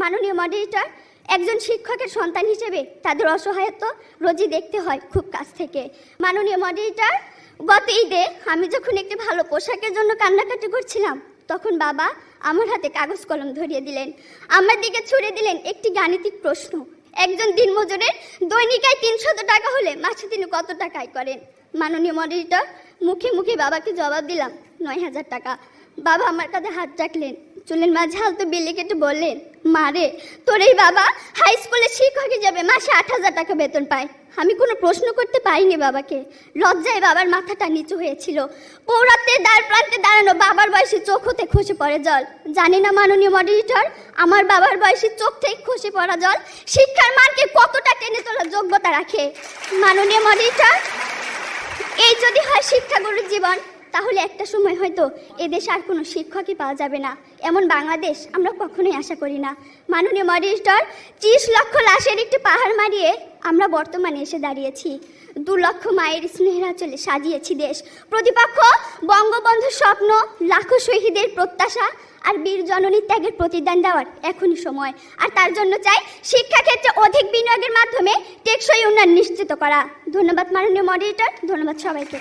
মাননীয় মডারেটর, একজন শিক্ষকের সন্তান হিসেবে তাদের অসহায়ত্ব রোজই দেখতে হয় খুব কাছ থেকে। মাননীয় মডারেটর, গত ঈদে আমি যখন একটি ভালো পোশাকের জন্য কান্নাকাটি করছিলাম, তখন বাবা আমার হাতে কাগজ কলম ধরিয়ে দিলেন, আমার দিকে ছুড়ে দিলেন একটি গাণিতিক প্রশ্ন। একজন দিনমজুরের দৈনিক আয় 300 টাকা হলে মাসে তিনি কত টাকা আয় করেন? মাননীয় মডারেটর, মুখে মুখে বাবাকে জবাব দিলাম 9000 টাকা। বাবা আমার কাঁধে হাত রাখলেন, চুলের মাঝে হালতো বিল্লি কেটে বললেন, মা রে, তোর এই বাবা হাই স্কুলের শিক্ষক হিসেবে মাসে 8000 টাকা বেতন পায়। আমি কোনো প্রশ্ন করতে পারিনি বাবাকে। লজ্জায় বাবার মাথাটা নিচু হয়েছিল। পৌরত্বের দ্বার প্রান্তে দাঁড়ানো বাবার বয়সী চোখ হতে খসে পড়ে জল। জানি না মাননীয় মডারেটর, আমার বাবার বয়সী চোখ থেকে খসে পড়া জল শিক্ষার মানকে কতটা টেনে তোলার যোগ্যতা রাখে। মাননীয় মডারেটর, এই যদি হয় শিক্ষাগুরুর জীবন, তাহলে একটা সময় হয়তো এদেশে আর কোনো শিক্ষকই পাওয়া যাবে না। এমন বাংলাদেশ আমরা কখনোই আশা করি না। মাননীয় মডারেটর, 30 লক্ষ লাশের একটি পাহাড় মারিয়ে আমরা বর্তমানে এসে দাঁড়িয়েছি। 2 লক্ষ মায়ের স্নেহের আঁচলে সাজিয়েছি দেশ। প্রতিপক্ষ বঙ্গবন্ধুর স্বপ্ন, লাখো শহীদের প্রত্যাশা আর বীর জননীর ত্যাগের প্রতিদান দেওয়ার এখনই সময়। আর তার জন্য চাই শিক্ষাক্ষেত্রে অধিক বিনিয়োগের মাধ্যমে টেকসই উন্নয়ন নিশ্চিত করা। ধন্যবাদ মাননীয় মডারেটর, ধন্যবাদ সবাইকে।